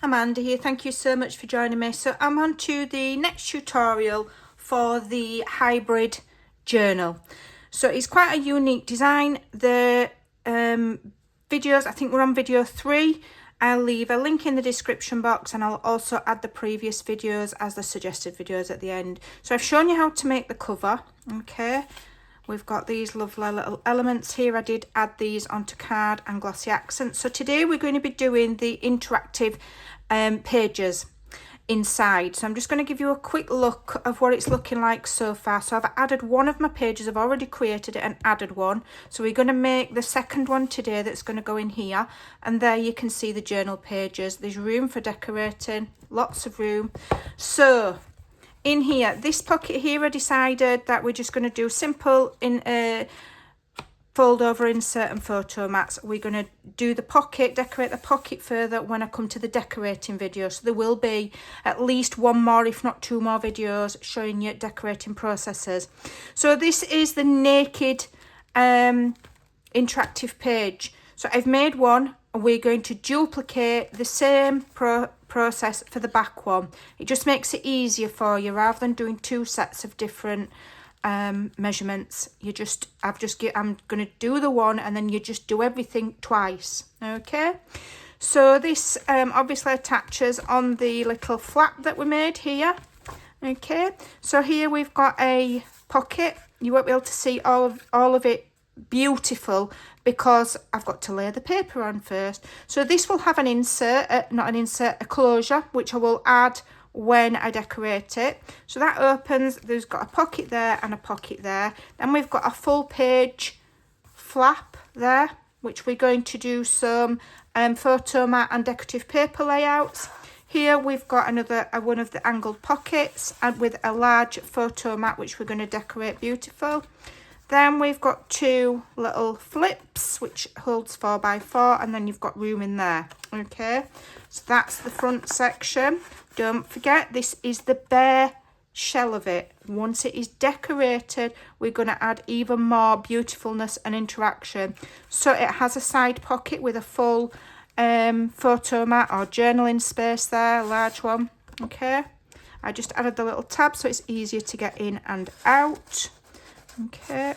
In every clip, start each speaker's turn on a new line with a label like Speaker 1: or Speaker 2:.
Speaker 1: Amanda here. Thank you so much for joining me. So I'm on to the next tutorial for the hybrid journal. So it's quite a unique design. The videos, I think we're on video 3. I'll leave a link in the description box, and I'll also add the previous videos as the suggested videos at the end. So I've shown you how to make the cover. Okay, we've got these lovely little elements here. I did add these onto card and glossy accents. So today we're going to be doing the interactive pages inside. So I'm just going to give you a quick look of what it's looking like so far. So I've added one of my pages. I've already created it and added one. So we're going to make the second one today that's going to go in here. And there you can see the journal pages. There's room for decorating, lots of room. So in here, this pocket here, I decided that we're just going to do simple in a fold over insert and photo mats. We're going to do the pocket, decorate the pocket further when I come to the decorating video. So there will be at least one more, if not 2 more videos showing you decorating processes. So this is the naked interactive page. So I've made one, and we're going to duplicate the same process for the back one. It just makes it easier for you rather than doing 2 sets of different measurements. I'm going to do the one and then you just do everything twice. Okay, so this obviously attaches on the little flap that we made here. Okay, so here we've got a pocket. You won't be able to see all of it beautiful because I've got to lay the paper on first. So this will have an insert, a closure, which I will add when I decorate it. So that opens, there's got a pocket there and a pocket there. Then we've got a full page flap there, which we're going to do some photo mat and decorative paper layouts. Here we've got another one of the angled pockets and with a large photo mat, which we're going to decorate beautiful. Then we've got 2 little flips, which holds 4x4, and then you've got room in there. Okay, so that's the front section. Don't forget, this is the bare shell of it. Once it is decorated, we're going to add even more beautifulness and interaction. So it has a side pocket with a full photo mat or journaling space there, a large one. Okay, I just added the little tab so it's easier to get in and out. Okay,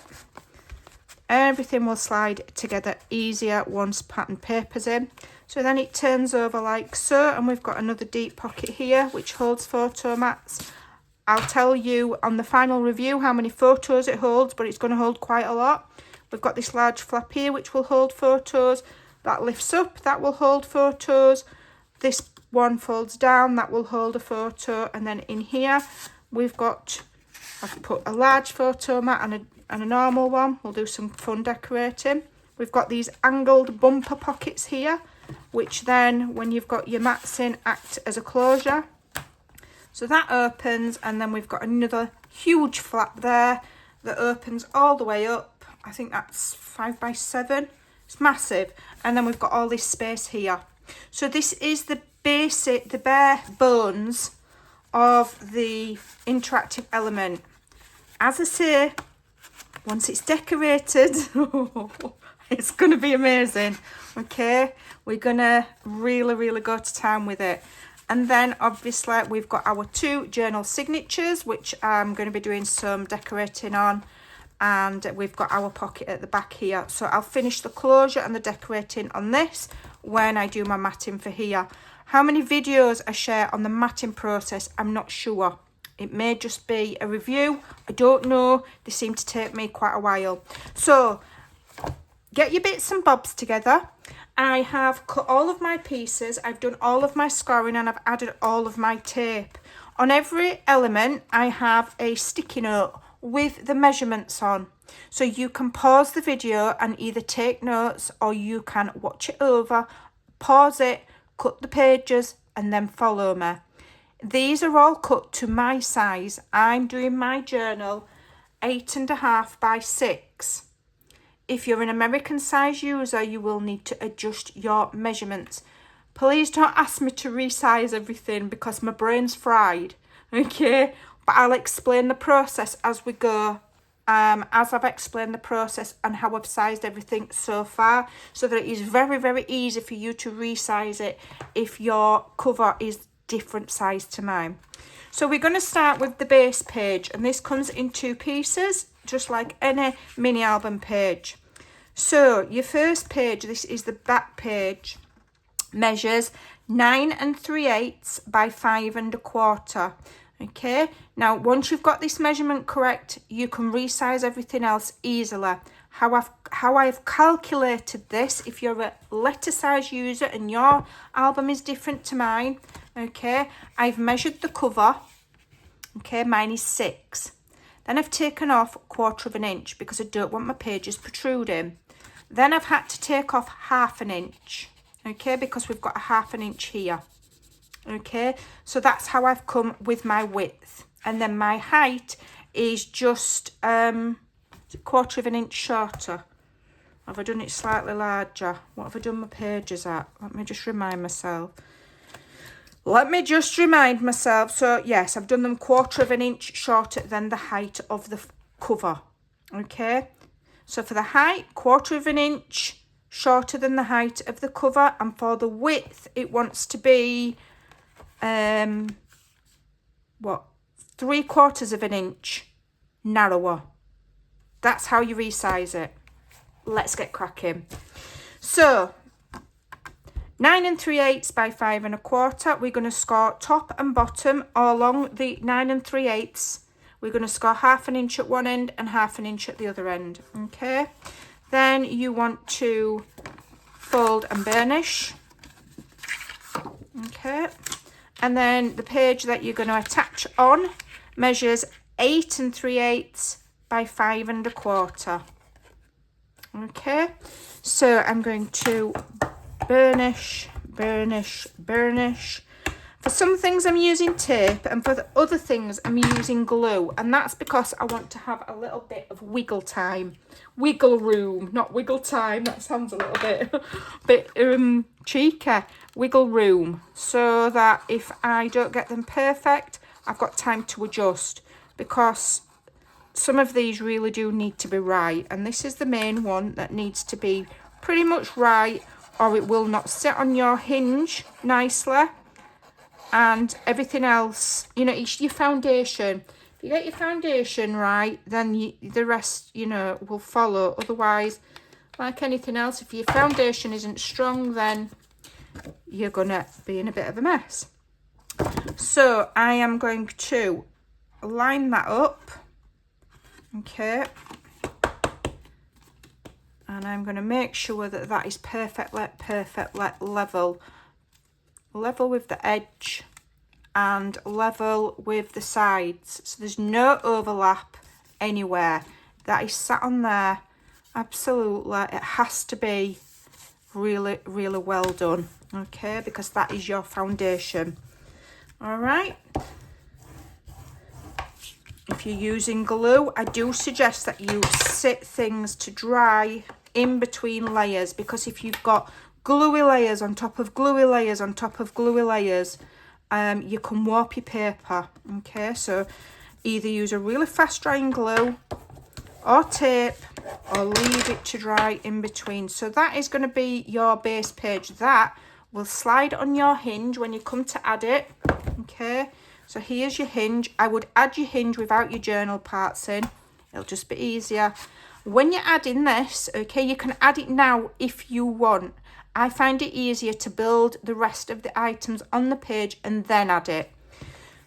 Speaker 1: everything will slide together easier once pattern paper's in. So then it turns over like so, and we've got another deep pocket here which holds photo mats. I'll tell you on the final review how many photos it holds, but it's going to hold quite a lot. We've got this large flap here which will hold photos. That lifts up, that will hold photos. This one folds down, that will hold a photo. And then in here we've got, I've put a large photo mat and a normal one. We'll do some fun decorating. We've got these angled bumper pockets here, which then when you've got your mats in act as a closure. So that opens, and then we've got another huge flap there that opens all the way up. I think that's 5x7. It's massive. And then we've got all this space here. So this is the bare bones of the interactive element. As I say, once it's decorated, it's going to be amazing. Okay, we're going to really go to town with it. And then obviously we've got our 2 journal signatures, which I'm going to be doing some decorating on. And we've got our pocket at the back here. So I'll finish the closure and the decorating on this when I do my matting for here. How many videos I share on the matting process, I'm not sure. It may just be a review. I don't know. They seem to take me quite a while. So get your bits and bobs together. I have cut all of my pieces. I've done all of my scoring and I've added all of my tape. On every element, I have a sticky note with the measurements on. So you can pause the video and either take notes or you can watch it over, pause it, cut the pages and then follow me. These are all cut to my size. I'm doing my journal 8.5 by 6. If you're an American size user, you will need to adjust your measurements. Please don't ask me to resize everything because my brain's fried, okay? But I'll explain the process as we go as I've explained the process and how I've sized everything so far, so that it is very, very easy for you to resize it if your cover is different size to mine. So we're going to start with the base page, and this comes in 2 pieces, just like any mini album page. So your first page, this is the back page, measures 9 3/8 by 5 1/4. Okay, now once you've got this measurement correct, you can resize everything else easily. How I've calculated this, if you're a letter size user and your album is different to mine, okay, I've measured the cover. Okay, mine is 6. Then I've taken off 1/4 inch because I don't want my pages protruding. Then I've had to take off 1/2 inch, okay, because we've got a 1/2 inch here. Okay, so that's how I've come with my width. And then my height is just 1/4 inch shorter. Have I done it slightly larger? What have I done my pages at? Let me just remind myself. So yes, I've done them 1/4 inch shorter than the height of the cover. Okay, so for the height, 1/4 inch shorter than the height of the cover, and for the width, it wants to be 3/4 inch narrower. That's how you resize it. Let's get cracking. So 9 3/8 by 5 1/4. We're going to score top and bottom all along the 9 3/8. We're going to score 1/2 inch at one end and 1/2 inch at the other end. Okay, then you want to fold and burnish. Okay, and then the page that you're going to attach on measures 8 3/8 by 5 1/4. Okay, so I'm going to burnish. For some things I'm using tape, and for the other things I'm using glue, and that's because I want to have a little bit of wiggle room, not wiggle time, that sounds a little bit cheeky. Wiggle room, so that if I don't get them perfect, I've got time to adjust, because some of these really do need to be right, and this is the main one that needs to be pretty much right, or it will not sit on your hinge nicely. And everything else, you know, it's your foundation. If you get your foundation right, then the rest, you know, will follow. Otherwise, like anything else, if your foundation isn't strong, then you're gonna be in a bit of a mess. So I am going to line that up. Okay, and I'm going to make sure that that is perfectly level with the edge and level with the sides, so there's no overlap anywhere. That is sat on there absolutely. It has to be really well done, okay, because that is your foundation. All right, if you're using glue, I do suggest that you sit things to dry in between layers, because if you've got gluey layers on top of gluey layers on top of gluey layers, you can warp your paper. Okay, so either use a really fast drying glue or tape, or leave it to dry in between. So that is going to be your base page. That will slide on your hinge when you come to add it. Okay, so here's your hinge. I would add your hinge without your journal parts in. It'll just be easier. When you're adding this, okay, you can add it now if you want. I find it easier to build the rest of the items on the page and then add it.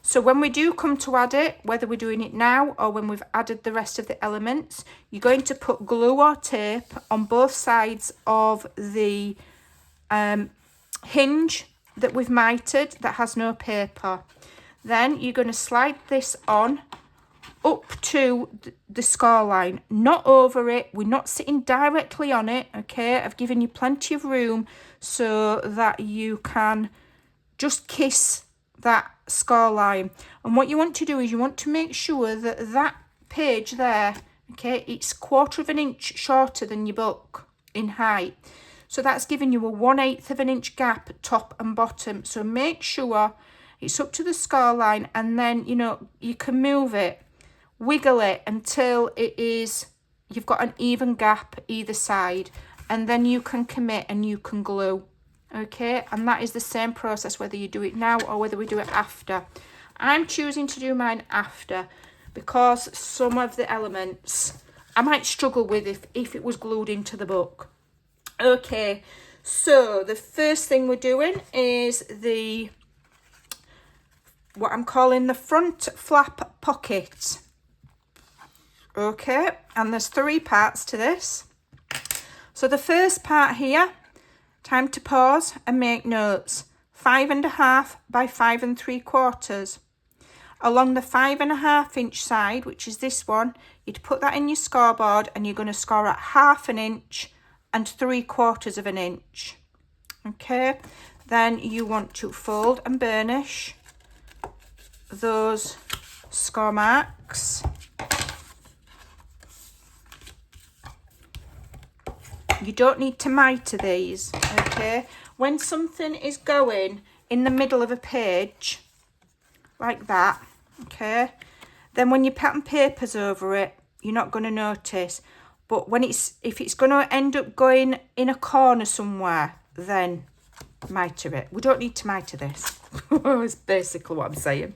Speaker 1: So when we do come to add it, whether we're doing it now or when we've added the rest of the elements, you're going to put glue or tape on both sides of the hinge that we've mitered that has no paper. Then you're going to slide this on up to the score line, not over it. We're not sitting directly on it, okay? I've given you plenty of room so that you can just kiss that score line. And what you want to do is you want to make sure that that page there, okay, it's 1/4 inch shorter than your book in height. So that's giving you a 1/8 inch gap top and bottom. So make sure it's up to the score line, and then, you know, you can move it wiggle it until you've got an even gap either side, and then you can commit and you can glue. Okay, and that is the same process whether you do it now or whether we do it after. I'm choosing to do mine after because some of the elements I might struggle with if it was glued into the book. Okay, so the first thing we're doing is what I'm calling the front flap pocket. Okay, and there's 3 parts to this. So the first part here, time to pause and make notes. 5.5 by 5 3/4. Along the 5.5 inch side, which is this one, you'd put that in your scoreboard and you're going to score at 1/2 inch and 3/4 inch. Okay, then you want to fold and burnish those score marks. You don't need to mitre these, okay? When something is going in the middle of a page, like that, okay, then when you pattern papers over it, you're not going to notice. But if it's going to end up going in a corner somewhere, then mitre it. We don't need to mitre this. That's basically what I'm saying.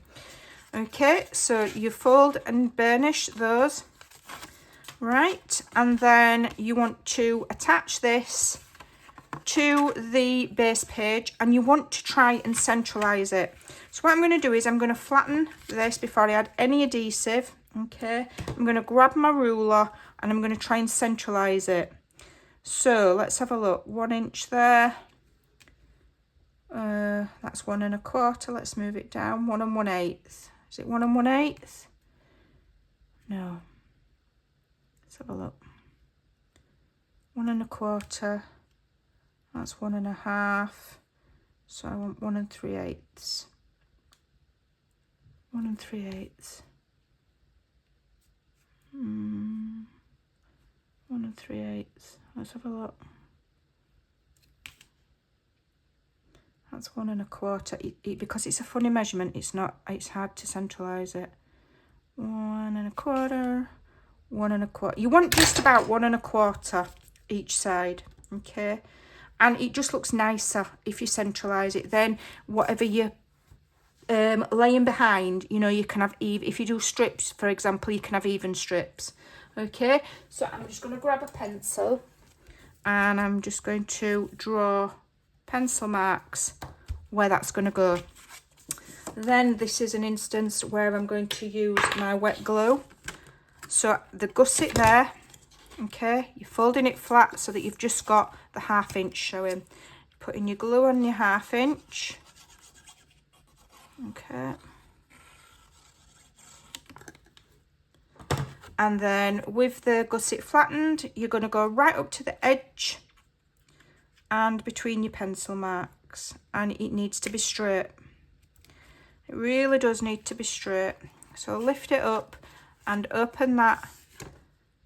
Speaker 1: Okay, so you fold and burnish those. Right, and then you want to attach this to the base page and you want to try and centralise it. So what I'm going to do is I'm going to flatten this before I add any adhesive. Okay, I'm going to grab my ruler and I'm going to try and centralise it. So let's have a look. 1 inch there. That's 1 1/4. Let's move it down. 1 1/8. Is it 1 1/8? No. Let's have a look. 1 1/4. That's 1 1/2. So I want 1 3/8. 1 3/8. 1 3/8. Let's have a look. That's 1 1/4. Because it's a funny measurement, it's hard to centralise it. 1 1/4. 1 1/4. You want just about 1 1/4 each side, okay? And it just looks nicer if you centralise it. Then whatever you're laying behind, you know, you can have if you do strips, for example, you can have even strips. Okay, so I'm just going to grab a pencil and I'm just going to draw pencil marks where that's going to go. Then this is an instance where I'm going to use my wet glue. So the gusset there, okay, you're folding it flat so that you've just got the 1/2 inch showing. Putting your glue on your 1/2 inch. Okay. And then with the gusset flattened, you're going to go right up to the edge and between your pencil marks. And it needs to be straight. It really does need to be straight. So lift it up and open that,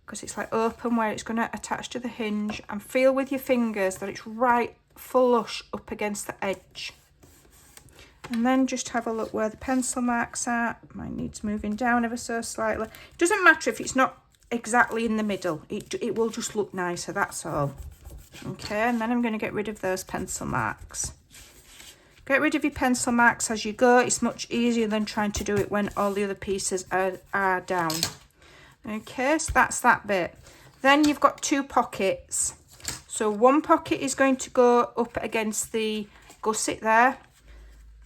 Speaker 1: because it's like open where it's going to attach to the hinge, and feel with your fingers that it's right flush up against the edge. And then just have a look where the pencil marks are. Mine needs moving down ever so slightly. It doesn't matter if it's not exactly in the middle. It will just look nicer, that's all. Okay, and then I'm going to get rid of those pencil marks. Get rid of your pencil marks as you go. It's much easier than trying to do it when all the other pieces are down. Okay, so that's that bit. Then you've got 2 pockets. So one pocket is going to go up against the gusset there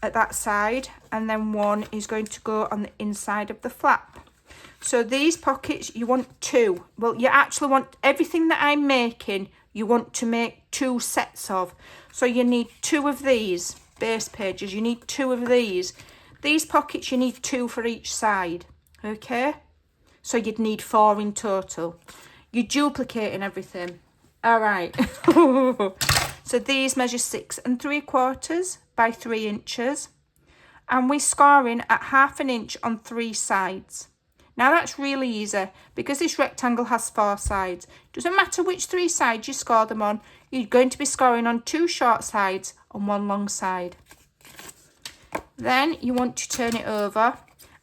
Speaker 1: at that side, and then one is going to go on the inside of the flap. So these pockets, you want 2. Well, you actually want everything that I'm making, you want to make 2 sets of. So you need 2 of these base pages, you need 2 of these. These pockets, you need 2 for each side, okay? So you'd need 4 in total. You're duplicating everything. All right. So these measure 6 3/4 by 3 inches. And we're scoring at 1/2 inch on 3 sides. Now that's really easy because this rectangle has 4 sides. Doesn't matter which 3 sides you score them on. You're going to be scoring on 2 short sides and 1 long side. Then you want to turn it over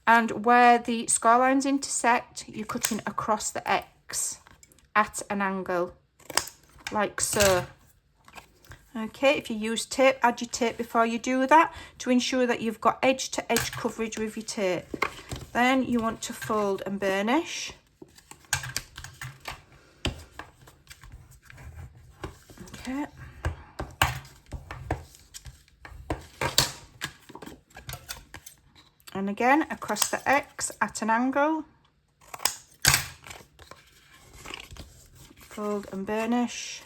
Speaker 1: And where the score lines intersect, you're cutting across the X at an angle, like so. Okay, if you use tape, add your tape before you do that to ensure that you've got edge to edge coverage with your tape. Then you want to fold and burnish. Okay. And again, across the X at an angle. Fold and burnish.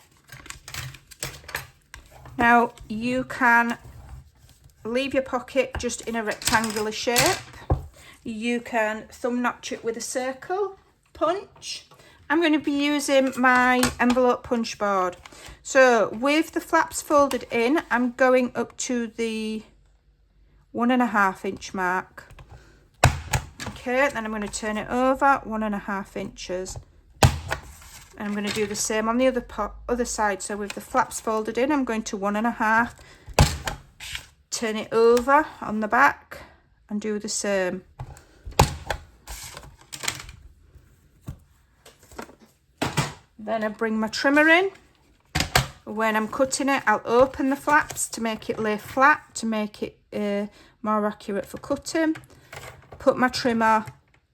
Speaker 1: Now, you can leave your pocket just in a rectangular shape. You can thumb notch it with a circle punch. I'm going to be using my envelope punch board. So, with the flaps folded in, I'm going up to the 1.5 inch mark. Okay, then I'm going to turn it over 1.5 inches. And I'm going to do the same on the other side. So with the flaps folded in, I'm going to 1.5, turn it over on the back and do the same. Then I bring my trimmer in. When I'm cutting it, I'll open the flaps to make it lay flat, to make it more accurate for cutting. Put my trimmer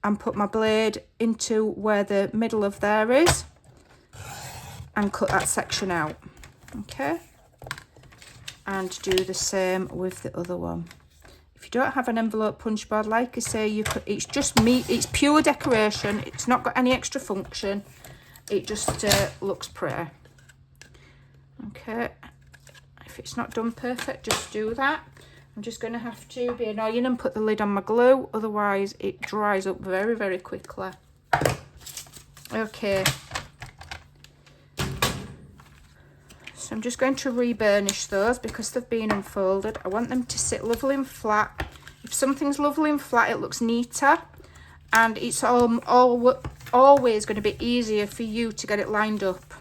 Speaker 1: and put my blade into where the middle of there is. And cut that section out, okay? And do the same with the other one. If you don't have an envelope punch board, like I say, you could, it's just it's pure decoration. It's not got any extra function. It just looks pretty. Okay, if it's not done perfect, just do that. I'm just going to have to be annoying and put the lid on my glue, otherwise it dries up very, very quickly. Okay. So I'm just going to re-burnish those because they've been unfolded. I want them to sit lovely and flat. If something's lovely and flat, it looks neater, and it's always going to be easier for you to get it lined up.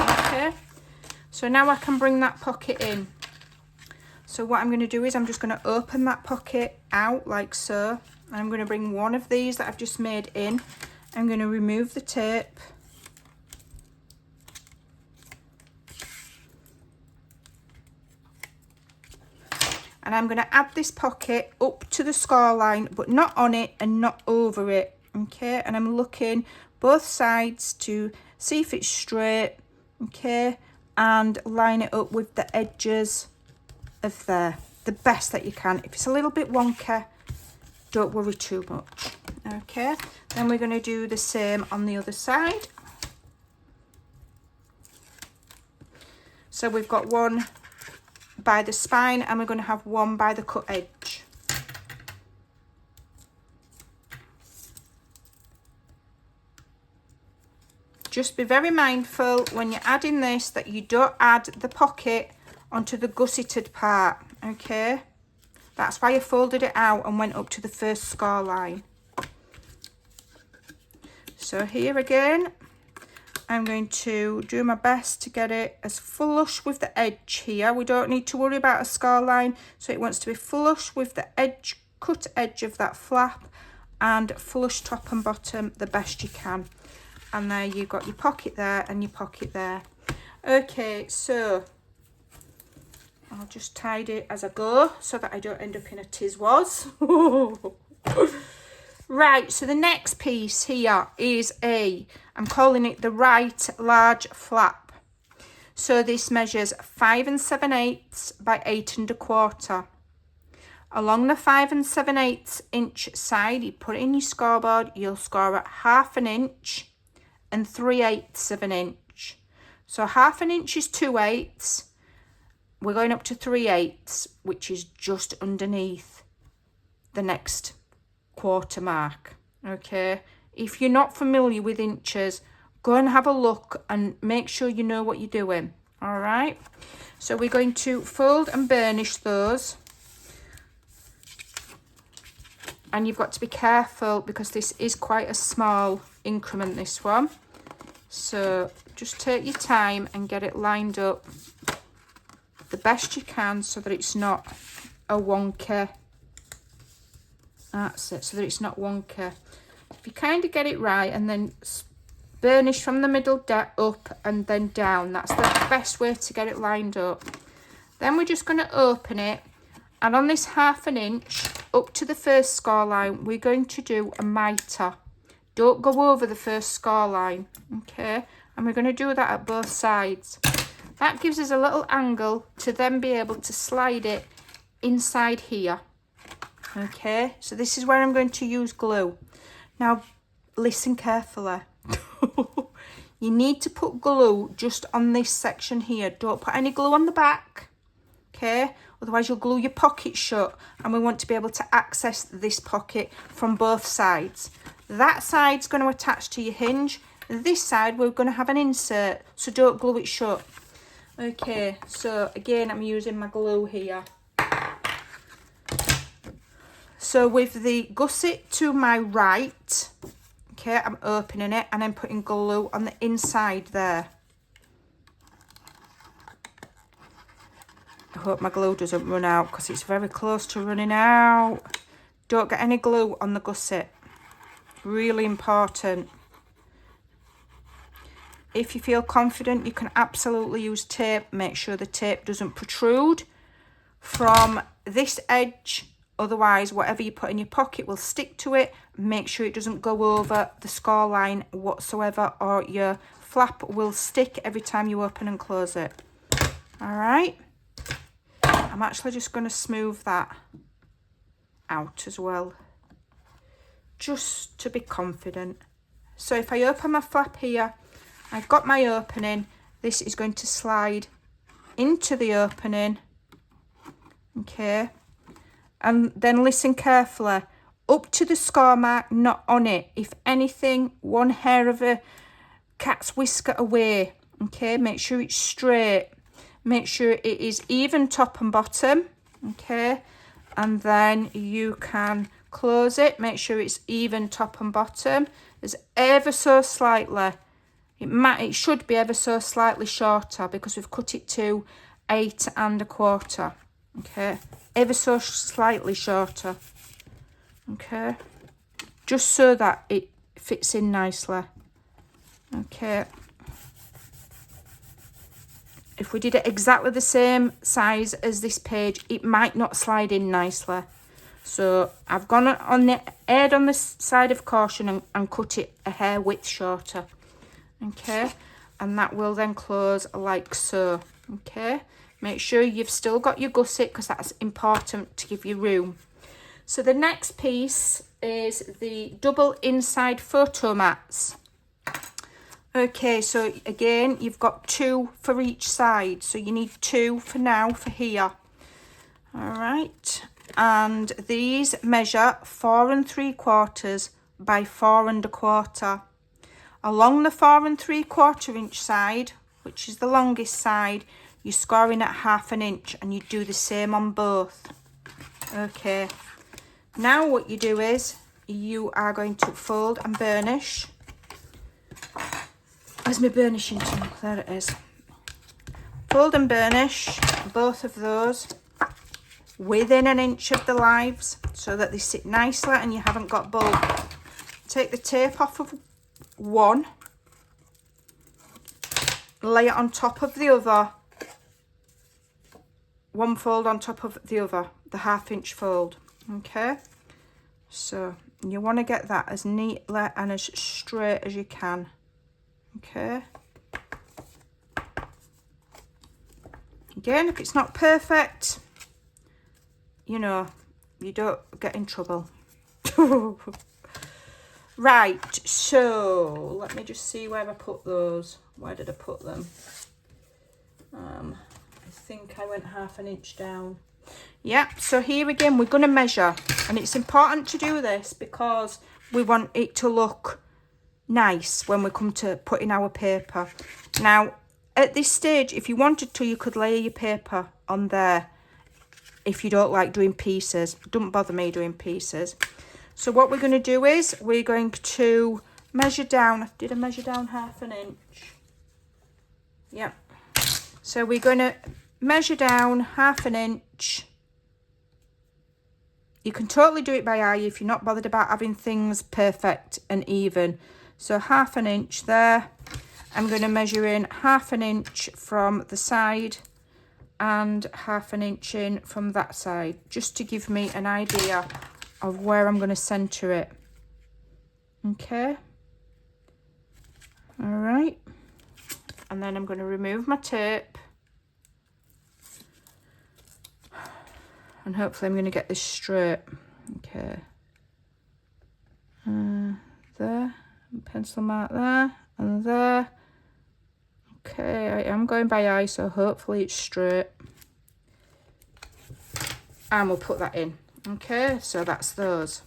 Speaker 1: Okay, so now I can bring that pocket in. So what I'm going to do is I'm just going to open that pocket out like so. And I'm going to bring one of these that I've just made in. I'm going to remove the tape. And I'm going to add this pocket up to the score line, but not on it and not over it. Okay, and I'm looking both sides to see if it's straight. Okay, and line it up with the edges of there, the best that you can. If it's a little bit wonky, don't worry too much. Okay, then we're going to do the same on the other side. So we've got one by the spine and we're going to have one by the cut edge. Just be very mindful when you're adding this that you don't add the pocket onto the gusseted part, okay? That's why I folded it out and went up to the first score line. So here again, I'm going to do my best to get it as flush with the edge here. We don't need to worry about a score line, so it wants to be flush with the edge, cut edge of that flap, and flush top and bottom the best you can. And there you've got your pocket there and your pocket there. Okay, so I'll just tidy it as I go so that I don't end up in a tiz-was. Right, so the next piece here is I'm calling it the right large flap. So this measures 5 7/8 by 8 1/4. Along the 5 7/8 inch side, you put it in your scoreboard, you'll score at 1/2 inch and 3/8 of an inch. So 1/2 inch is 2/8. We're going up to 3/8, which is just underneath the next quarter mark. Okay, if you're not familiar with inches, go and have a look and make sure you know what you're doing. All right, so we're going to fold and burnish those, and you've got to be careful because this is quite a small increment, this one. So just take your time and get it lined up the best you can so that it's not a wonky That's it, so that it's not wonky. If you kind of get it right and then burnish from the middle up and then down, that's the best way to get it lined up. Then we're just going to open it, and on this 1/2 inch up to the first score line, we're going to do a mitre. Don't go over the first score line, okay? And we're going to do that at both sides. That gives us a little angle to then be able to slide it inside here. Okay, so this is where I'm going to use glue. Now, listen carefully. You need to put glue just on this section here. Don't put any glue on the back, okay? Otherwise, you'll glue your pocket shut, and we want to be able to access this pocket from both sides. That side's going to attach to your hinge. This side, we're going to have an insert, so don't glue it shut. Okay, so again, I'm using my glue here. So with the gusset to my right, okay, I'm opening it and I'm putting glue on the inside there. I hope my glue doesn't run out because it's very close to running out. Don't get any glue on the gusset. Really important. If you feel confident, you can absolutely use tape. Make sure the tape doesn't protrude from this edge. Otherwise, whatever you put in your pocket will stick to it. Make sure it doesn't go over the score line whatsoever, or your flap will stick every time you open and close it. All right. I'm actually just going to smooth that out as well, just to be confident. So if I open my flap here, I've got my opening. This is going to slide into the opening. Okay. And then listen carefully, up to the score mark, not on it. If anything, one hair of a cat's whisker away. Okay, make sure it's straight. Make sure it is even top and bottom. Okay, and then you can close it. Make sure it's even top and bottom. There's ever so slightly. It should be ever so slightly shorter because we've cut it to 8 1/4. Okay, ever so slightly shorter. Okay, just so that it fits in nicely. Okay, if we did it exactly the same size as this page, it might not slide in nicely. So I've gone on the edge on the side of caution and cut it a hair width shorter. Okay, and that will then close like so. Okay, make sure you've still got your gusset because that's important to give you room. So the next piece is the double inside photo mats. Okay, so again, you've got 2 for each side. So you need 2 for now for here. All right, and these measure 4 3/4 by 4 1/4. Along the 4 3/4 inch side, which is the longest side, you're scoring at 1/2 inch, and you do the same on both. Okay, now what you do is you are going to fold and burnish. Where's my burnishing tool? There it is. Fold and burnish both of those within 1 inch of the lives so that they sit nicely and you haven't got bulk. Take the tape off of one, lay it on top of the other, one fold on top of the other, the 1/2 inch fold. Okay, so you want to get that as neatly and as straight as you can. Okay, again, if it's not perfect, you know, you don't get in trouble. Right, so let me just see where I put those. Where did I put them? I think I went 1/2 inch down. Yeah, so here again, we're going to measure. And it's important to do this because we want it to look nice when we come to putting our paper. Now, at this stage, if you wanted to, you could layer your paper on there. If you don't like doing pieces, don't bother me doing pieces. So what we're going to do is we're going to measure down. Did I measure down 1/2 inch? Yep. So we're going to measure down 1/2 inch. You can totally do it by eye if you're not bothered about having things perfect and even. So 1/2 inch there. I'm going to measure in 1/2 inch from the side and 1/2 inch in from that side, just to give me an idea of where I'm going to centre it. Okay. All right. And then I'm going to remove my tape. And hopefully I'm going to get this straight. Okay. There. Pencil mark there. And there. Okay, I am going by eye, so hopefully it's straight. And we'll put that in. Okay, so that's those.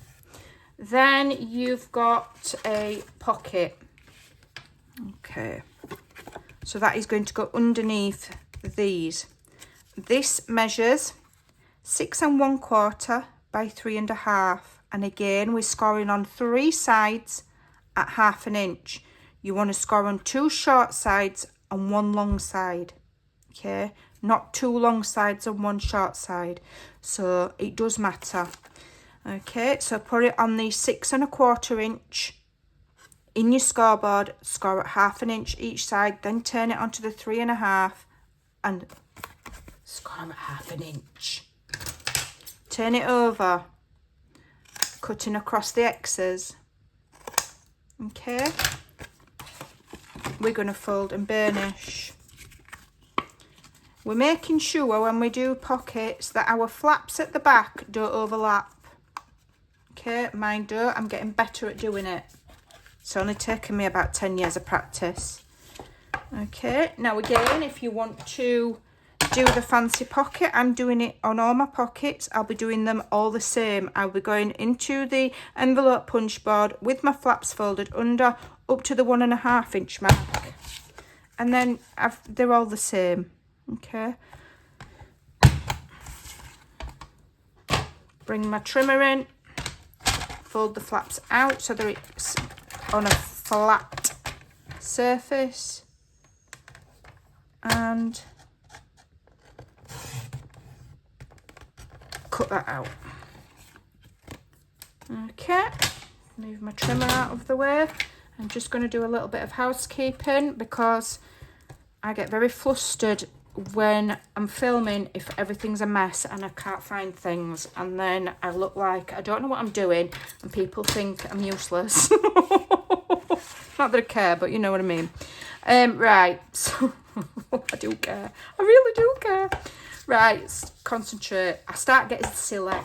Speaker 1: Then you've got a pocket. Okay. So that is going to go underneath these. This measures 6 1/4 by 3 1/2. And again, we're scoring on 3 sides at 1/2 inch. You want to score on 2 short sides and 1 long side. Okay, not 2 long sides and 1 short side. So it does matter. Okay, so put it on the 6 1/4 inch in your scoreboard, score at 1/2 inch each side, then turn it onto the 3 1/2 and score at 1/2 inch. Turn it over, cutting across the X's. Okay, we're going to fold and burnish. We're making sure when we do pockets that our flaps at the back don't overlap. Okay, mine do. I'm getting better at doing it. It's only taken me about 10 years of practice. Okay, now again, if you want to do the fancy pocket, I'm doing it on all my pockets. I'll be doing them all the same. I'll be going into the envelope punch board with my flaps folded under up to the 1 1/2 inch mark. And then they're all the same. Okay. Bring my trimmer in. Fold the flaps out so that it's on a flat surface. And cut that out. Okay, move my trimmer out of the way. I'm just going to do a little bit of housekeeping because I get very flustered when I'm filming if everything's a mess and I can't find things, and then I look like I don't know what I'm doing and people think I'm useless. Not that I care, but you know what I mean. Right, so I do care. I really do care. Right, concentrate. I start getting silly.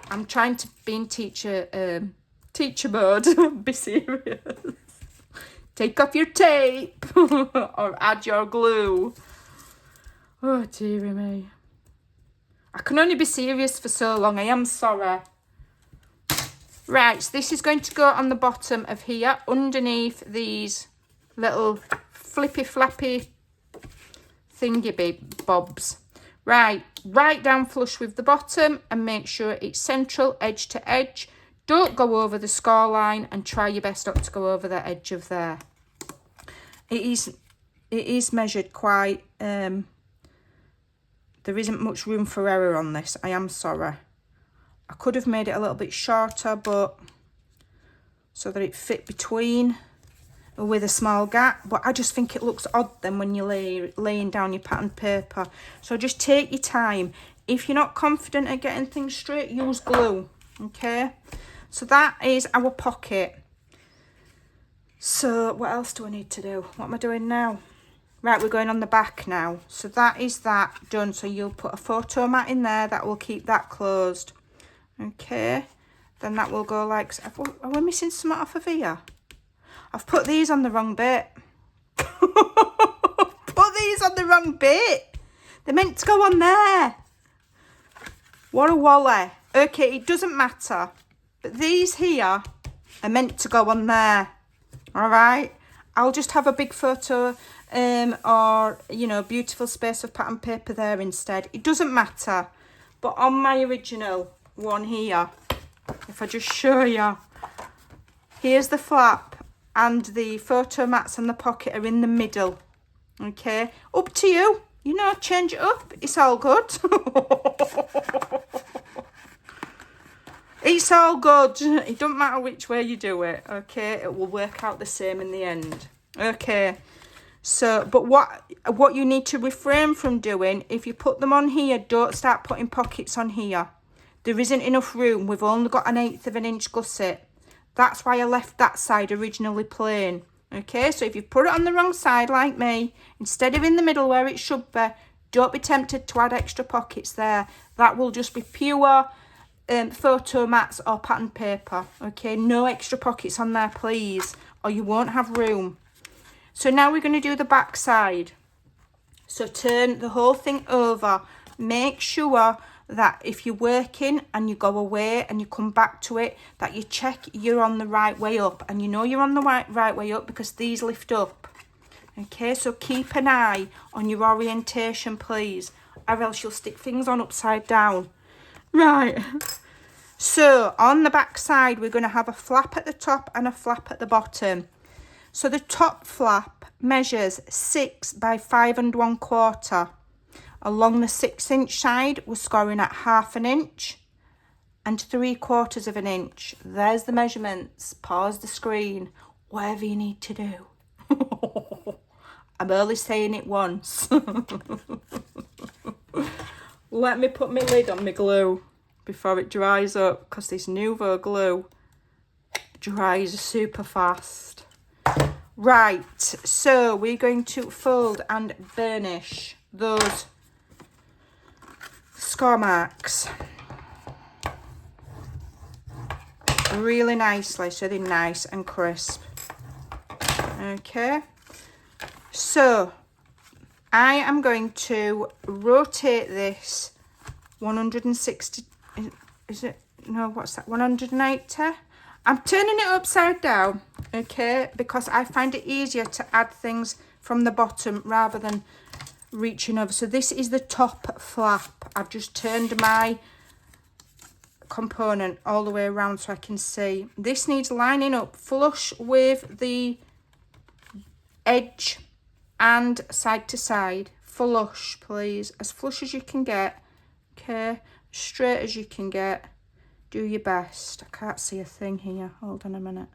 Speaker 1: I'm trying to be in teacher mode. Be serious. Take off your tape or add your glue. Oh, dearie me. I can only be serious for so long. I am sorry. Right, so this is going to go on the bottom of here, underneath these little flippy flappy thingy bobs. Right down flush with the bottom and make sure it's central, edge to edge. Don't go over the score line and try your best not to go over the edge of there. It is measured quite... there isn't much room for error on this. I am sorry. I could have made it a little bit shorter, but so that it fit between with a small gap. But I just think it looks odd then when you're laying down your pattern paper. So just take your time. If you're not confident at getting things straight, use glue. Okay? So that is our pocket. So what else do I need to do? What am I doing now? Right, we're going on the back now. So that is that done. So you'll put a photo mat in there. That will keep that closed. Okay. Then that will go like... Are we missing some off of here? I've put these on the wrong bit. Put these on the wrong bit. They're meant to go on there. What a wally. Okay, it doesn't matter. But these here are meant to go on there. All right. I'll just have a big photo or, you know, beautiful space of pattern paper there instead. It doesn't matter. But on my original one here, if I just show you, here's the flap and the photo mats and the pocket are in the middle. Okay, up to you. You know, change it up. It's all good. It's all good. It doesn't matter which way you do it, okay? It will work out the same in the end. Okay. So, but what you need to refrain from doing, if you put them on here, don't start putting pockets on here. There isn't enough room. We've only got 1/8 of an inch gusset. That's why I left that side originally plain. Okay, so if you put it on the wrong side like me, instead of in the middle where it should be, don't be tempted to add extra pockets there. That will just be pure photo mats or pattern paper. Okay, no extra pockets on there, please, or you won't have room. So now we're going to do the back side. So turn the whole thing over. Make sure that if you're working and you go away and you come back to it, that you check you're on the right way up. And you know you're on the right way up because these lift up. Okay, so keep an eye on your orientation, please, or else you'll stick things on upside down. Right. So on the back side, we're going to have a flap at the top and a flap at the bottom. So the top flap measures 6 by 5 1/4. Along the 6-inch side, we're scoring at 1/2 inch and 3/4 of an inch. There's the measurements. Pause the screen. Whatever you need to do. I'm only saying it once. Let me put my lid on my glue before it dries up, because this Nouveau glue dries super fast. Right, so we're going to fold and burnish those score marks really nicely so they're nice and crisp. Okay, so I am going to rotate this 160, is it, no, what's that, 180? I'm turning it upside down, okay, because I find it easier to add things from the bottom rather than reaching over. So this is the top flap. I've just turned my component all the way around so I can see. This needs lining up flush with the edge and side to side. Flush, please, as flush as you can get, okay, straight as you can get. Do your best. I can't see a thing here. Hold on a minute.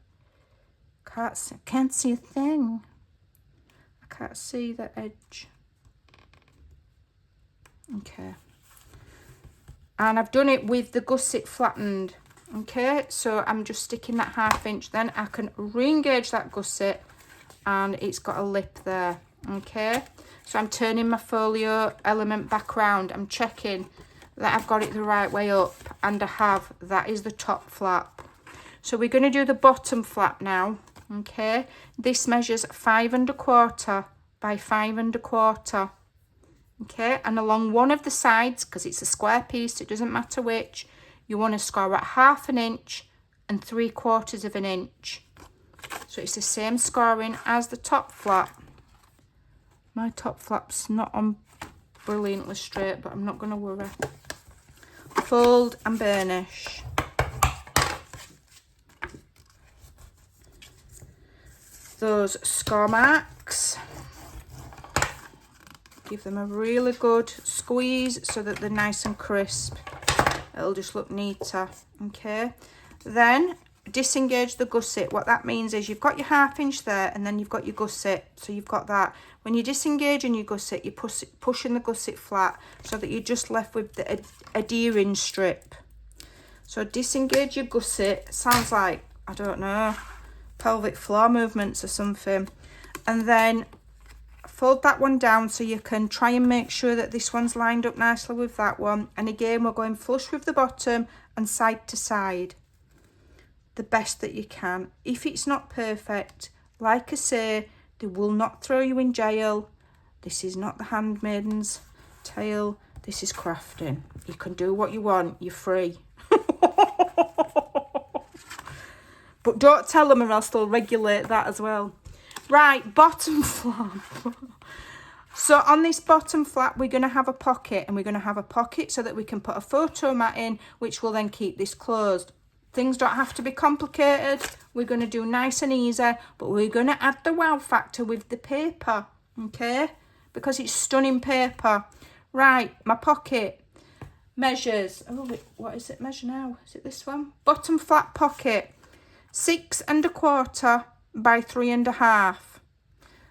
Speaker 1: Can't see a thing. I can't see the edge. Okay. And I've done it with the gusset flattened. Okay, so I'm just sticking that 1/2 inch. Then I can re-engage that gusset and it's got a lip there. Okay, so I'm turning my folio element back round. I'm checking that I've got it the right way up, and I have. That is the top flap. So we're going to do the bottom flap now. Okay, this measures 5 1/4 by 5 1/4. Okay, and along one of the sides, because it's a square piece, it doesn't matter which, you want to score at 1/2 inch and 3/4 of an inch. So it's the same scoring as the top flap. My top flap's not on brilliantly straight, but I'm not going to worry. Fold and burnish. Those score marks. Give them a really good squeeze so that they're nice and crisp. It'll just look neater. Okay. Then disengage the gusset. What that means is you've got your 1/2 inch there and then you've got your gusset. So you've got that. When you're disengaging your gusset, you're pushing the gusset flat so that you're just left with the adhering strip. So disengage your gusset. Sounds like, I don't know, pelvic floor movements or something. And then fold that one down so you can try and make sure that this one's lined up nicely with that one. And again, we're going flush with the bottom and side to side. The best that you can. If it's not perfect, like I say, they will not throw you in jail. This is not the handmaiden's tale. This is crafting. You can do what you want. You're free. But don't tell them or else they'll regulate that as well. Right, bottom flap. So on this bottom flap, we're going to have a pocket. And we're going to have a pocket so that we can put a photo mat in, which will then keep this closed. Things don't have to be complicated. We're going to do nice and easy, but we're going to add the wow factor with the paper, okay? Because it's stunning paper. Right, my pocket. Measures, oh, what is it measure now? Is it this one? Bottom flat pocket, 6 1/4 by 3 1/2.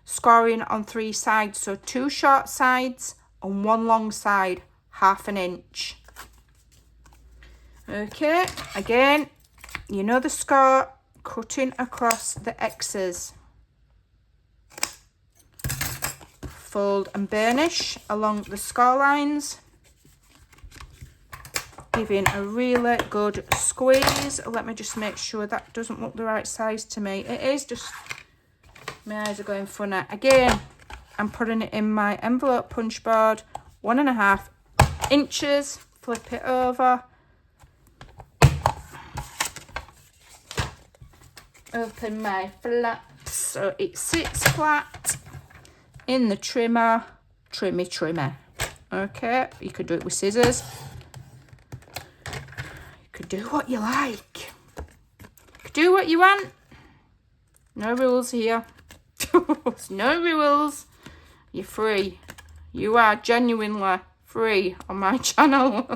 Speaker 1: Scoring on 3 sides, so 2 short sides and 1 long side, 1/2 inch. Okay, again, you know the score, cutting across the X's. Fold and burnish along the score lines, giving a really good squeeze. Let me just make sure that doesn't look the right size to me. It is, just my eyes are going funny. Again, I'm putting it in my envelope punch board, 1 1/2 inches, flip it over, open my flaps so it sits flat in the trimmer, trimmer. Okay, you could do it with scissors. You could do what you like. You could do what you want. No rules here. There's no rules. You're free. You are genuinely free on my channel.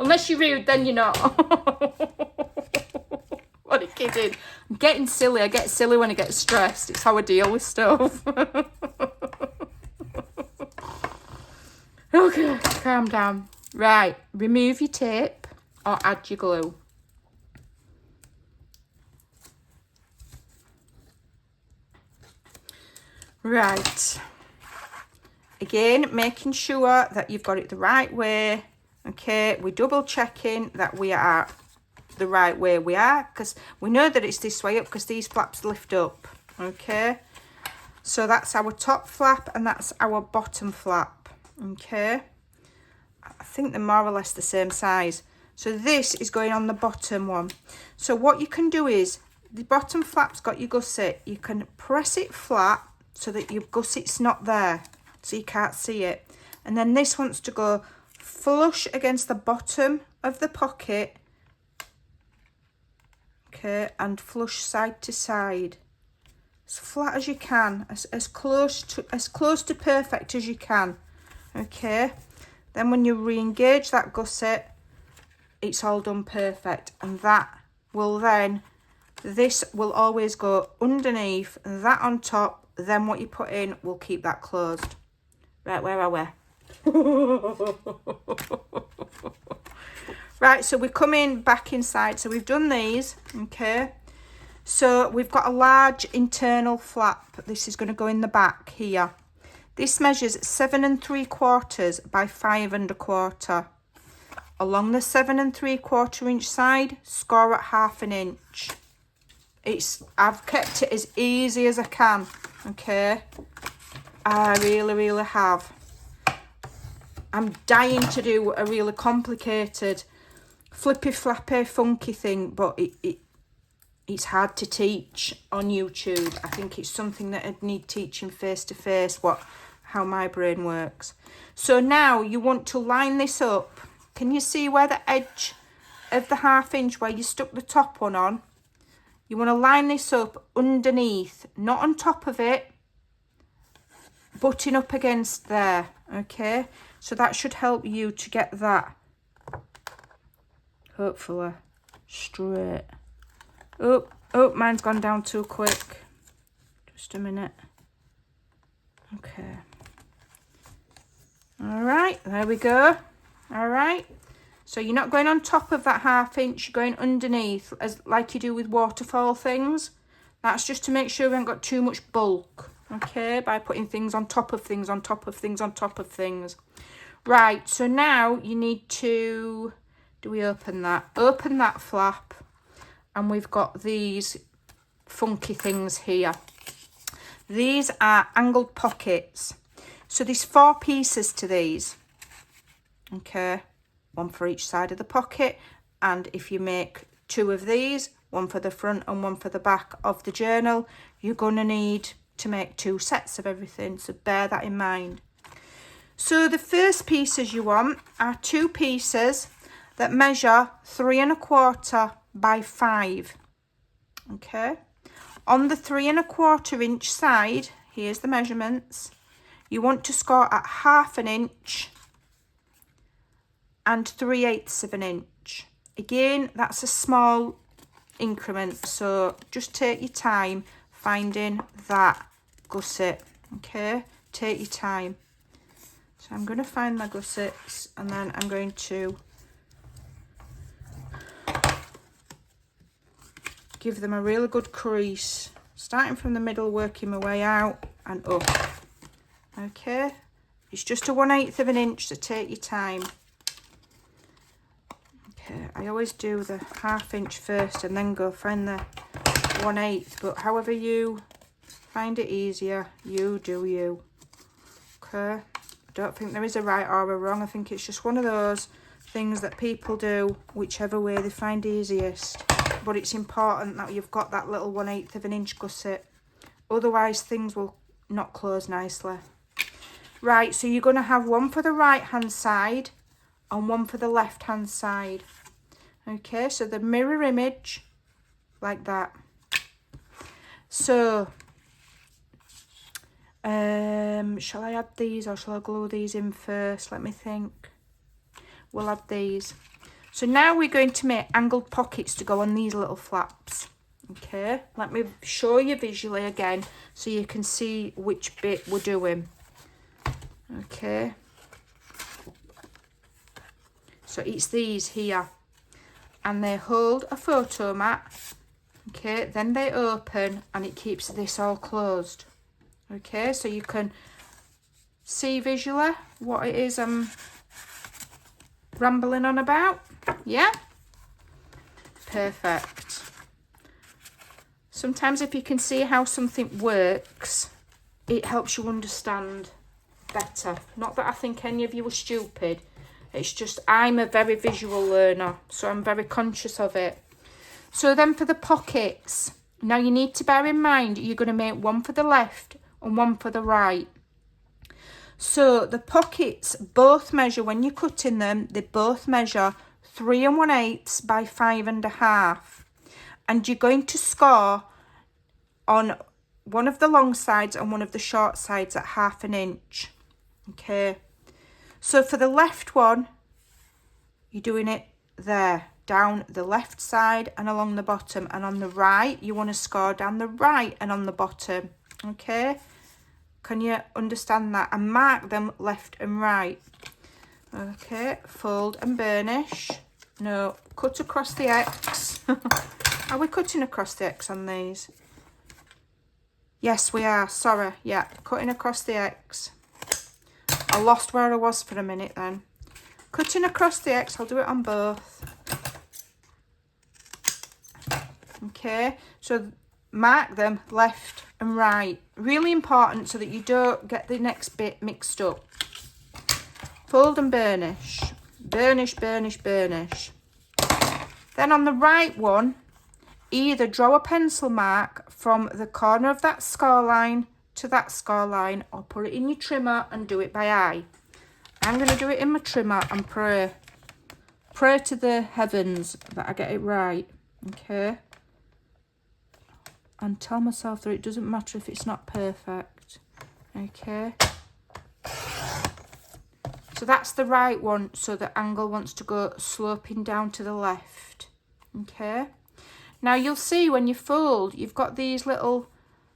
Speaker 1: Unless you're rude, then you're not. What a kidding. I'm getting silly. I get silly when I get stressed. It's how I deal with stuff. Okay, calm down. Right, remove your tape or add your glue. Right. Again, making sure that you've got it the right way. Okay, we're double checking that we are the right way we are, because we know that it's this way up because these flaps lift up. Okay, so that's our top flap and that's our bottom flap. Okay, I think they're more or less the same size, so this is going on the bottom one. So what you can do is, the bottom flap's got your gusset, you can press it flat so that your gusset's not there, so you can't see it, and then this wants to go flush against the bottom of the pocket. Okay, and flush side to side, as flat as you can, as close to perfect as you can. Okay, then when you re-engage that gusset, it's all done perfect, and that will then, this will always go underneath, that on top, then what you put in will keep that closed. Right, where are we? Right, so we're coming back inside. So we've done these, okay. So we've got a large internal flap. This is going to go in the back here. This measures 7 3/4 by 5 1/4. Along the 7 3/4 inch side, score at 1/2 inch. I've kept it as easy as I can, okay. I really have. I'm dying to do a really complicated flippy flappy funky thing, but it's hard to teach on YouTube. I think it's something that I'd need teaching face to face, how my brain works. So now you want to line this up. Can you see where the edge of the 1/2 inch where you stuck the top one on? You want to line this up underneath, not on top of it, butting up against there, okay? So that should help you to get that, hopefully, straight. Oh, mine's gone down too quick. Just a minute. Okay. All right, there we go. All right. So you're not going on top of that 1/2 inch, you're going underneath, like you do with waterfall things. That's just to make sure we haven't got too much bulk, okay, by putting things on top of things, on top of things, on top of things. Right, so now you need to, do we open that? Open that flap, and we've got these funky things here. These are angled pockets. So there's 4 pieces to these, okay, 1 for each side of the pocket, and if you make 2 of these, 1 for the front and 1 for the back of the journal, you're gonna need to make 2 sets of everything, so bear that in mind. So the first pieces you want are 2 pieces that measure 3 1/4 by 5, okay. On the 3 1/4 inch side, here's the measurements, you want to score at 1/2 inch and 3/8 of an inch. Again, that's a small increment, so just take your time finding that gusset, okay? Take your time. So I'm going to find my gussets, and then I'm going to give them a really good crease, starting from the middle, working my way out and up. Okay, it's just a 1/8 of an inch, so take your time. Okay, I always do the 1/2 inch first and then go find the 1/8, but however you find it easier, you do you. Okay, I don't think there is a right or a wrong. I think it's just one of those things that people do whichever way they find easiest. But it's important that you've got that little 1/8 of an inch gusset, otherwise things will not close nicely. Right, so you're going to have one for the right hand side and one for the left hand side. Okay, so the mirror image like that. So shall I add these or shall I glue these in first? Let me think. We'll add these. So now we're going to make angled pockets to go on these little flaps. Okay, let me show you visually again so you can see which bit we're doing. Okay, so it's these here, and they hold a photo mat. Okay, then they open and it keeps this all closed. Okay, so you can see visually what it is I'm rambling on about. Yeah, perfect. Sometimes if you can see how something works, it helps you understand better. Not that I think any of you are stupid, it's just I'm a very visual learner, so I'm very conscious of it. So then for the pockets, now you need to bear in mind you're going to make one for the left and one for the right. So the pockets both measure, when you're cutting them, they both measure 3 1/8 by 5 1/2, and you're going to score on one of the long sides and one of the short sides at 1/2 inch. Okay, so for the left one, you're doing it there, down the left side and along the bottom, and on the right, you want to score down the right and on the bottom. Okay, can you understand that? And mark them left and right. Okay, fold and burnish. No, cut across the X. Are we cutting across the X on these? Yes, we are. Sorry. Yeah, cutting across the X. I lost where I was for a minute then. Cutting across the X. I'll do it on both. Okay, so mark them left and right. Really important so that you don't get the next bit mixed up. Fold and burnish. Burnish, burnish, burnish. Then on the right one, either draw a pencil mark from the corner of that score line to that score line, or put it in your trimmer and do it by eye. I'm going to do it in my trimmer and pray to the heavens that I get it right. Okay, and tell myself that it doesn't matter if it's not perfect. Okay, so that's the right one, so the angle wants to go sloping down to the left. Okay, now you'll see when you fold, you've got these little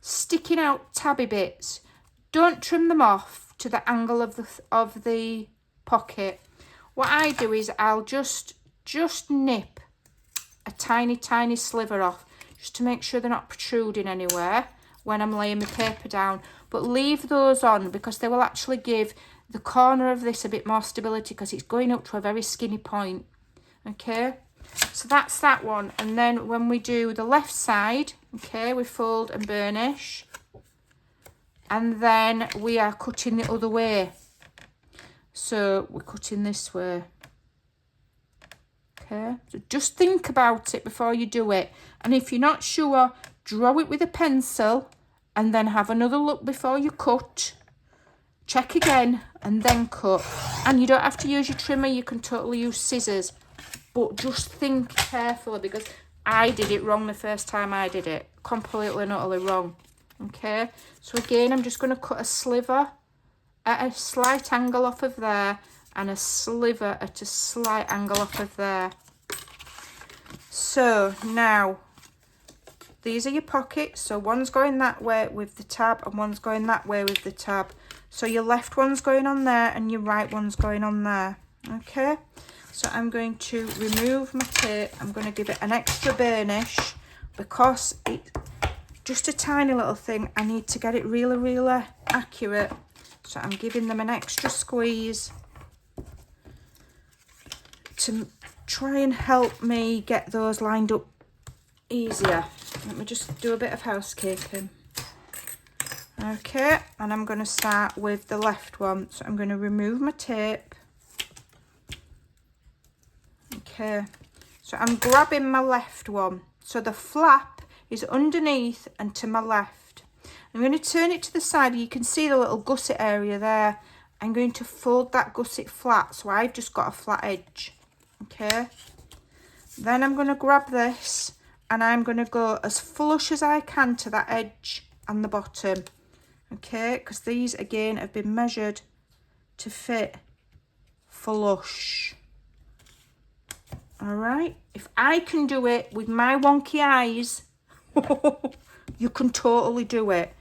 Speaker 1: sticking out tabby bits. Don't trim them off to the angle of the pocket. What I do is I'll just nip a tiny sliver off, just to make sure they're not protruding anywhere when I'm laying my paper down. But leave those on because they will actually give the corner of this a bit more stability, because it's going up to a very skinny point. Okay, so that's that one. And then when we do the left side, okay, we fold and burnish, and then we are cutting the other way. So we're cutting this way. Okay, so just think about it before you do it, and if you're not sure, draw it with a pencil and then have another look before you cut. Check again and then cut. And you don't have to use your trimmer, you can totally use scissors, but just think carefully, because I did it wrong the first time I did it, completely and utterly wrong. Okay, so again I'm just going to cut a sliver at a slight angle off of there, and a sliver at a slight angle off of there. So now these are your pockets. So one's going that way with the tab and one's going that way with the tab. So your left one's going on there and your right one's going on there. Okay, so I'm going to remove my tape. I'm going to give it an extra burnish because it's just a tiny little thing. I need to get it really, really accurate. So I'm giving them an extra squeeze to try and help me get those lined up easier. Let me just do a bit of housekeeping. Okay, and I'm going to start with the left one. So I'm going to remove my tape. Okay, so I'm grabbing my left one. So the flap is underneath and to my left. I'm going to turn it to the side. You can see the little gusset area there. I'm going to fold that gusset flat, so I've just got a flat edge. Okay, then I'm going to grab this and I'm going to go as flush as I can to that edge and the bottom. Okay, because these again have been measured to fit flush. All right, if I can do it with my wonky eyes, you can totally do it.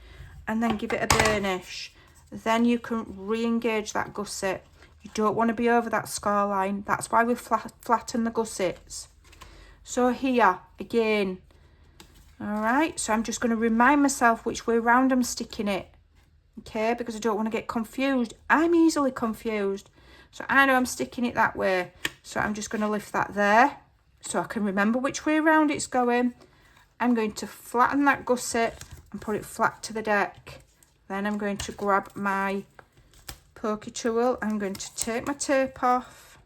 Speaker 1: And then give it a burnish. Then you can re-engage that gusset. You don't want to be over that score line. That's why we flatten the gussets. So here, again. All right, so I'm just going to remind myself which way round I'm sticking it. Okay, because I don't want to get confused. I'm easily confused. So I know I'm sticking it that way. So I'm just going to lift that there so I can remember which way around it's going. I'm going to flatten that gusset and put it flat to the deck. Then I'm going to grab my pokey tool. I'm going to take my tape off.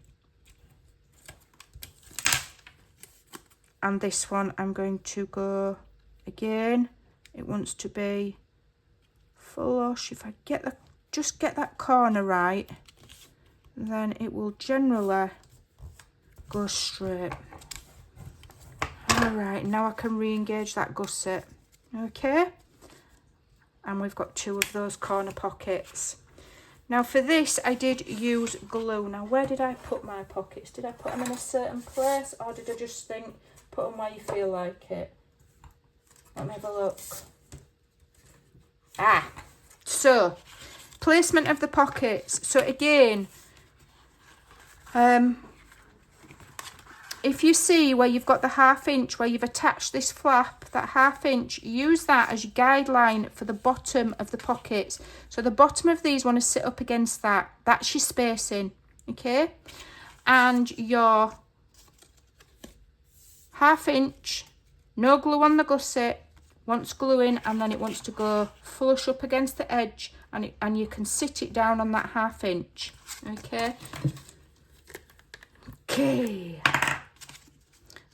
Speaker 1: And this one I'm going to go again. It wants to be flush. If I just get that corner right, then it will generally go straight. All right, now I can re-engage that gusset. Okay, and we've got two of those corner pockets. Now for this I did use glue. Now where did I put my pockets? Did I put them in a certain place, or did I just think put them where you feel like it? Let me have a look. So placement of the pockets. So again, if you see where you've got the 1/2 inch where you've attached this flap, that 1/2 inch, use that as your guideline for the bottom of the pockets. So the bottom of these want to sit up against that. That's your spacing, okay? And your 1/2 inch, no glue on the gusset, wants gluing, and then it wants to go flush up against the edge, and you can sit it down on that 1/2 inch, okay? Okay.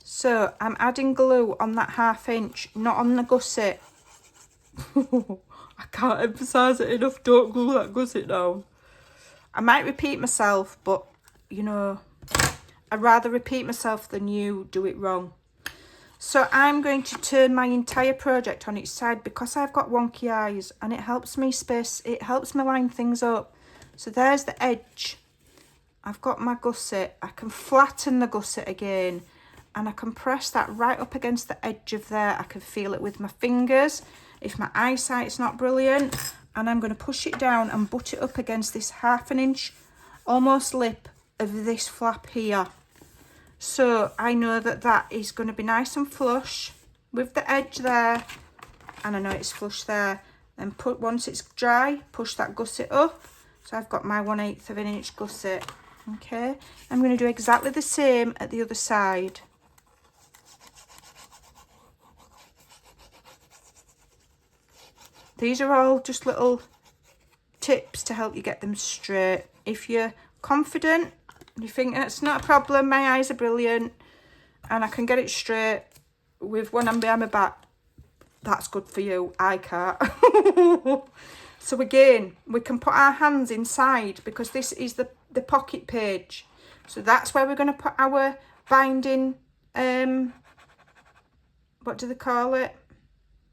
Speaker 1: So I'm adding glue on that 1/2 inch, not on the gusset. I can't emphasise it enough. Don't glue that gusset down. I might repeat myself, but you know, I'd rather repeat myself than you do it wrong. So I'm going to turn my entire project on its side because I've got wonky eyes, and it helps me line things up. So there's the edge. I've got my gusset. I can flatten the gusset again, and I can press that right up against the edge of there. I can feel it with my fingers if my eyesight's not brilliant. And I'm going to push it down and butt it up against this 1/2 inch almost lip of this flap here. So I know that that is going to be nice and flush with the edge there, and I know it's flush there. Then once it's dry, push that gusset up. So I've got my 1/8 of an inch gusset. Okay, I'm going to do exactly the same at the other side. These are all just little tips to help you get them straight. If you're confident, you think it's not a problem, my eyes are brilliant and I can get it straight with one hand behind my back, that's good for you. I can't. So again, we can put our hands inside because this is the pocket page. So that's where we're going to put our binding, what do they call it?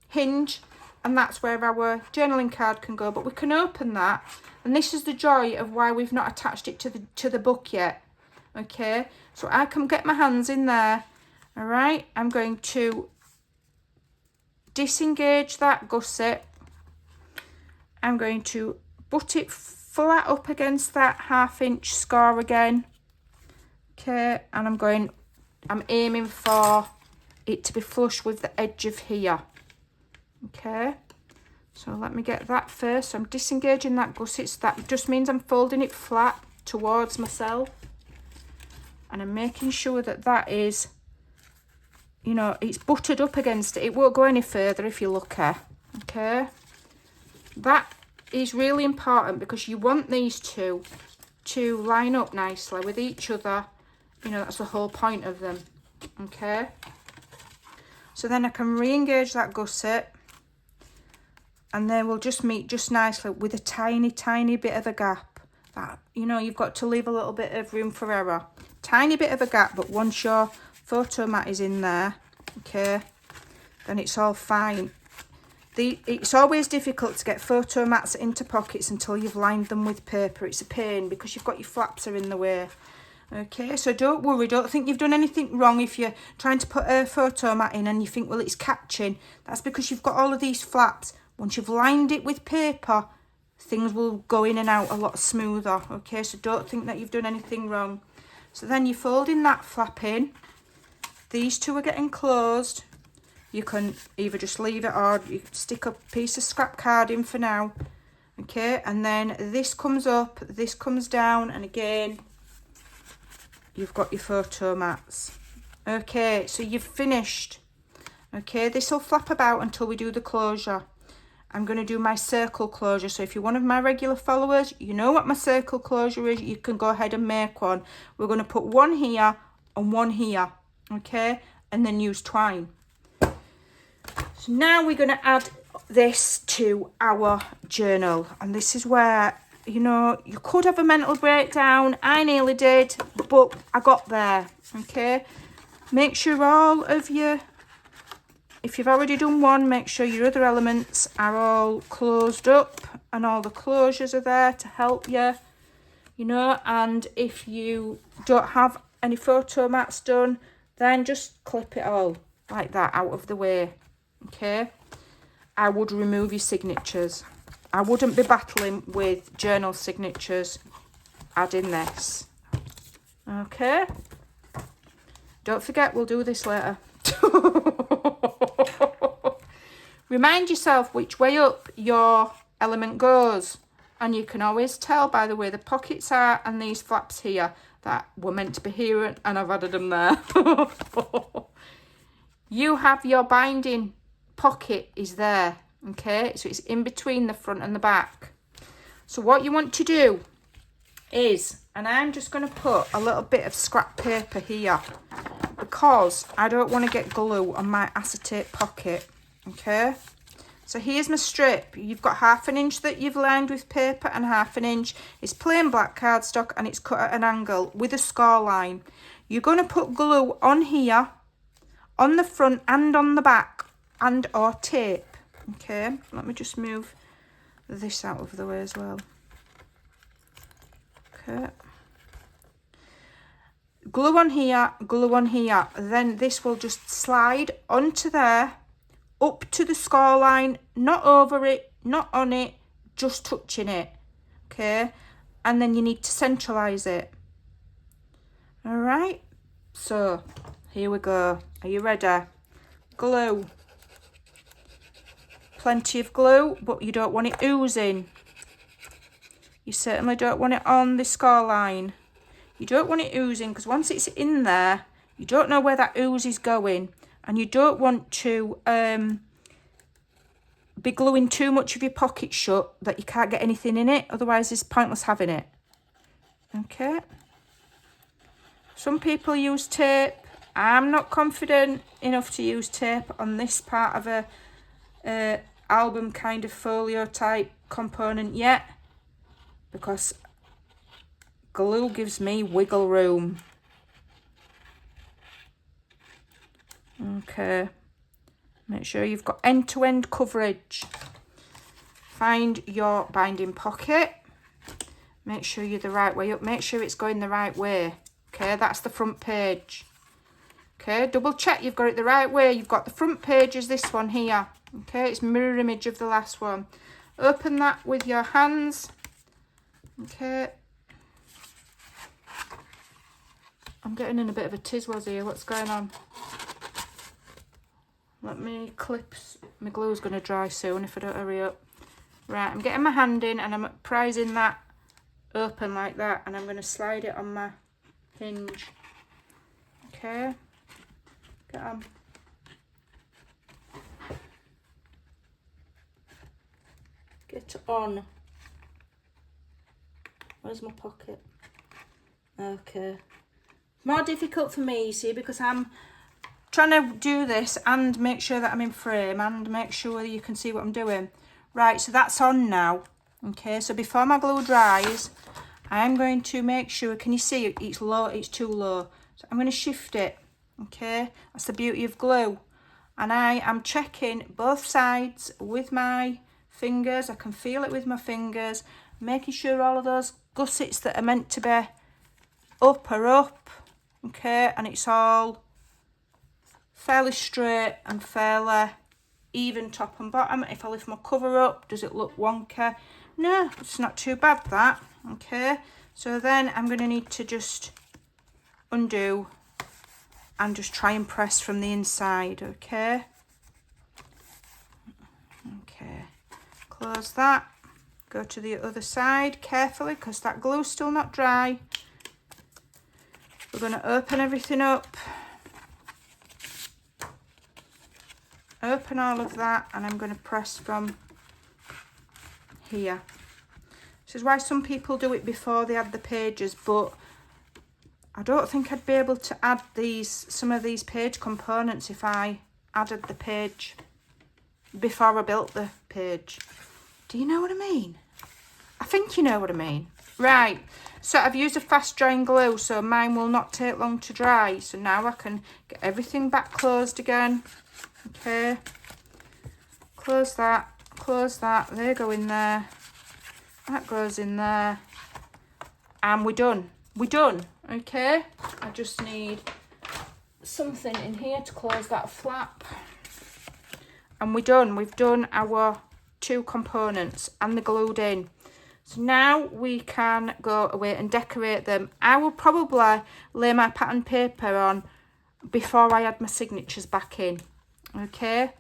Speaker 1: Hinge. and that's where our journaling card can go. But we can open that, and this is the joy of why we've not attached it to the book yet. Okay, so I can get my hands in there. All right, I'm going to disengage that gusset. I'm going to butt it flat up against that 1/2 inch score again. Okay, and I'm aiming for it to be flush with the edge of here. Okay, so let me get that first. So I'm disengaging that gusset. So that just means I'm folding it flat towards myself, and I'm making sure that that is, you know, it's buttered up against it. It won't go any further if you're lucky. Okay, that is really important because you want these two to line up nicely with each other. You know, that's the whole point of them. Okay, so then I can re-engage that gusset, and they will just meet just nicely with a tiny bit of a gap. That, you know, you've got to leave a little bit of room for error. Tiny bit of a gap, but once your photo mat is in there, okay, then it's all fine. It's always difficult to get photo mats into pockets until you've lined them with paper. It's a pain because you've got your flaps are in the way. Okay, so don't worry, don't think you've done anything wrong if you're trying to put a photo mat in and you think, well, it's catching. That's because you've got all of these flaps. Once you've lined it with paper, things will go in and out a lot smoother. Okay, so don't think that you've done anything wrong. So then you're folding that flap in. These two are getting closed. You can either just leave it or you stick a piece of scrap card in for now. Okay, and then this comes up, this comes down, and again, you've got your photo mats. Okay, so you've finished. Okay, this will flap about until we do the closure. I'm going to do my circle closure. So if you're one of my regular followers, you know what my circle closure is. You can go ahead and make one. We're going to put one here and one here. Okay, and then use twine. So now we're going to add this to our journal. And this is where, you know, you could have a mental breakdown. I nearly did, but I got there. Okay, make sure all of your, if you've already done one, make sure your other elements are all closed up and all the closures are there to help you, you know. And if you don't have any photo mats done, then just clip it all like that out of the way. Okay, I would remove your signatures. I wouldn't be battling with journal signatures adding this. Okay, don't forget, we'll do this later. Remind yourself which way up your element goes, and you can always tell by the way the pockets are and these flaps here that were meant to be here, and I've added them there. You have your binding pocket is there, okay, so it's in between the front and the back. So what you want to do is, and I'm just going to put a little bit of scrap paper here because I don't want to get glue on my acetate pocket. Okay, so here's my strip. You've got 1/2 inch that you've lined with paper and 1/2 inch is plain black cardstock, and it's cut at an angle with a score line. You're going to put glue on here, on the front and on the back, and or tape. Okay, let me just move this out of the way as well. Okay, glue on here, glue on here, then this will just slide onto there, up to the score line, not over it, not on it, just touching it. Okay, and then you need to centralize it. All right, so here we go. Are you ready? Glue. Plenty of glue, but you don't want it oozing. You certainly don't want it on the score line. You don't want it oozing because once it's in there, you don't know where that ooze is going, and you don't want to be gluing too much of your pocket shut that you can't get anything in it. Otherwise, it's pointless having it. Okay. Some people use tape. I'm not confident enough to use tape on this part of a album kind of folio type component yet, because glue gives me wiggle room. Okay, Make sure you've got end-to-end coverage. Find your binding pocket. Make sure you're the right way up. Make sure it's going the right way. Okay, that's the front page. Okay, double check you've got it the right way. You've got the front page as this one here. Okay, it's mirror image of the last one. Open that with your hands. Okay. I'm getting in a bit of a tizwas here. What's going on? Let me clips. My glue's going to dry soon if I don't hurry up. Right, I'm getting my hand in and I'm prising that open like that, and I'm going to slide it on my hinge. Okay. Get on. Get on. Where's my pocket? Okay. More difficult for me, you see, because I'm trying to do this and make sure that I'm in frame and make sure you can see what I'm doing. Right, so that's on now. Okay, so before my glue dries, I'm going to make sure, can you see it's low, it's too low. So I'm going to shift it. Okay, that's the beauty of glue. And I am checking both sides with my fingers. I can feel it with my fingers, making sure all of those gussets that are meant to be up are up. Okay, and it's all fairly straight and fairly even top and bottom. If I lift my cover up, does it look wonky? No, it's not too bad, that. Okay, so then I'm going to need to just undo and just try and press from the inside. Okay, okay, close that, go to the other side carefully because that glue's still not dry. We're going to open everything up, open all of that, and I'm going to press from here. This is why some people do it before they add the pages, but I don't think I'd be able to add some of these page components if I added the page before I built the page. Do you know what I mean? I think you know what I mean. Right, so I've used a fast drying glue, so mine will not take long to dry. So now I can get everything back closed again. Okay, close that, they go in there, that goes in there, and we're done. Okay, I just need something in here to close that flap, and we're done. We've done our two components and they're glued in. So now we can go away and decorate them. I will probably lay my pattern paper on before I add my signatures back in. Okay,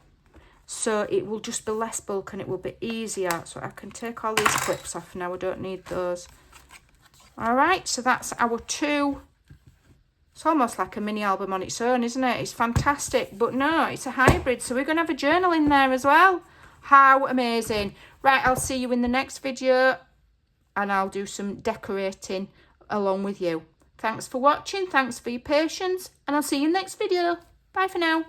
Speaker 1: so it will just be less bulk and it will be easier. So I can take all these clips off now, I don't need those. All right, so that's our two. It's almost like a mini album on its own, isn't it? It's fantastic, but no, it's a hybrid, so we're going to have a journal in there as well. How amazing. Right, I'll see you in the next video and I'll do some decorating along with you. Thanks for watching, thanks for your patience, and I'll see you in the next video. Bye for now.